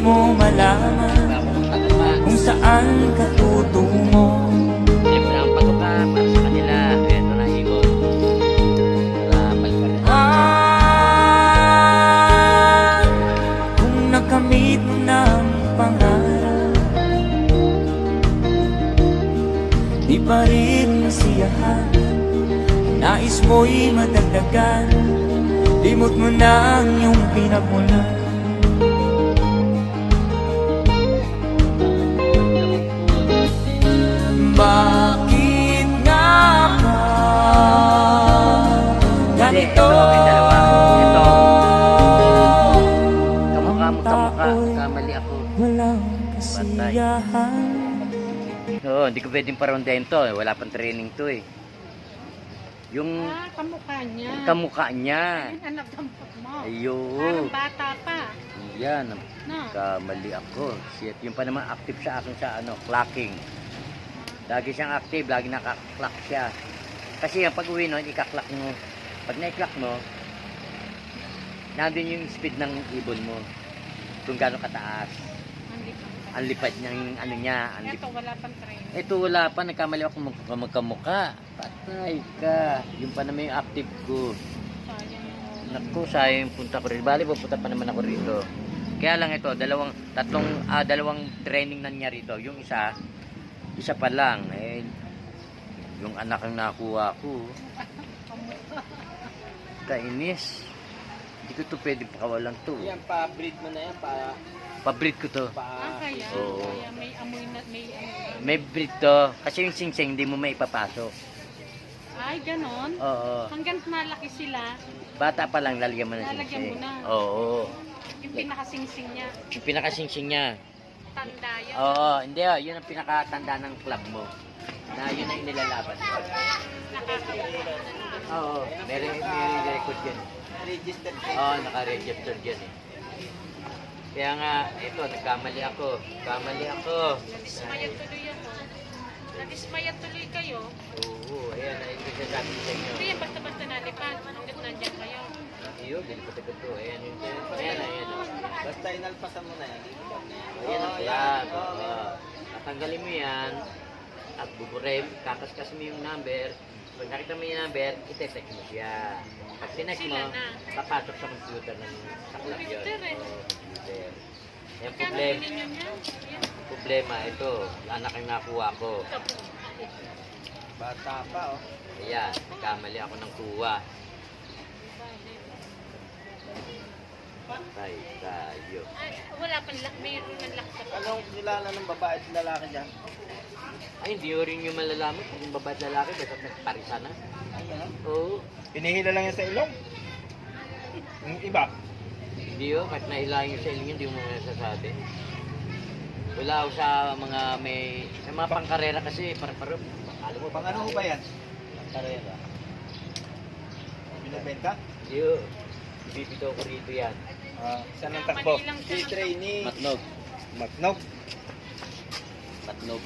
mo malaman kung saan ka tutungo. Hindi mo lang patuka para sa kanila. Eto na ikot. Wala, balik ka rin. Kung nakamit mo ng pangarap, di pa rin masiyahan, nais mo'y madagdagan, limot mo na ang iyong pinagmulan. Bakit nga ba ganito? Ito. Kamukha. Kamali ako. Walang kasiyahan. Oo, hindi ko pwedeng parondahin to. Wala pang training to eh. Yung kamukha niya. kamukha niya. Ayun, anak dampot mo. Ayun. Parang bata pa. Yan. No. Kamali ako. Shit. Yung pa naman active sa akin sa clocking. Lagi siyang active. Lagi naka-clock siya. Kasi yung pag-uwi nun, ika-clock mo. Pag na-clock mo, nandun yung speed ng ibon mo. Kung gaano kataas. Hindi pa. Ang lipad niyang ano niya. Ito, wala pang training. Ito wala pa, nagkamali ako magkamukha. Patay ka. Yung pa naman yung active ko. Sayang mo. Naku, sayang yung punta ko rin. Bali, pupunta pa naman ako rito. Kaya lang ito, dalawang training na niya rito. Yung isa pa lang. Eh, yung anak ang nakuha ko. Kainis. Hindi ko to pwede pakawalan to. Yan, pa-breed mo na yan, Pa-breed ko to. Kaya, Oo. kaya may amoy na, may amoy. May breed to. Kasi yung singsing, hindi mo maipapasok. Ay, ganon. Oo. Hanggang malaki sila, Bata pa lang, lalagyan mo ng lalagyan singsing. mo na. Oo. Yung pinakasingsing niya. Yung pinakasingsing niya. Tanda yan. Oo, hindi oh. Yun ang pinakatanda ng club mo. Na yun ang inilalaban. Oo, may record yan. registered. Oo, naka-register yan eh. Kaya nga, ito, nagkamali ako. Nadismaya tuloy ako. Nadismaya tuloy kayo. Oo, ayan, ayun ko sasabi ko sa inyo. Hindi yan basta-basta nalipad. Hanggat nandyan kayo. Iyo, dilipat ko to. Ayan, ayan. Basta inalpasan mo na yan. Ayan ang plan. Oo. Tatanggalin mo yan at buburin, kakaskas mo yung number. Pag nakita mo yung number, itetext mo siya. Pag tinext mo, Sila na. papasok sa computer ng sa club yun. Computer eh. Oo, computer. Yung Kaya problema, nabili nyo niya. Yan. ito, anak ang nakuha ko. Bata pa, oh. Ayan, nagkamali ako ng kuha. Patay tayo. Ay, wala pang lock. Mayroon ng lock sa Anong kilala ng babae at lalaki dyan? Ay, hindi ko rin yung malalaman kung yung babae at lalaki, basta nagparisa na. Ayan. Oo. Pinihila lang yan sa ilong. Yung iba. Hindi yun, kahit nailahin yung sa ilong yun, hindi mo masasabi. Wala ako sa mga sa mga pangkarera kasi, para-paro. Alam mo, Pang ano ho ba yan? pangkarera. Binibenta? Hindi yun. Ibibitaw ko rito yan. Saan ang takbo? Manilang Si siya. trainee. Matnog. Matnog. Matnog.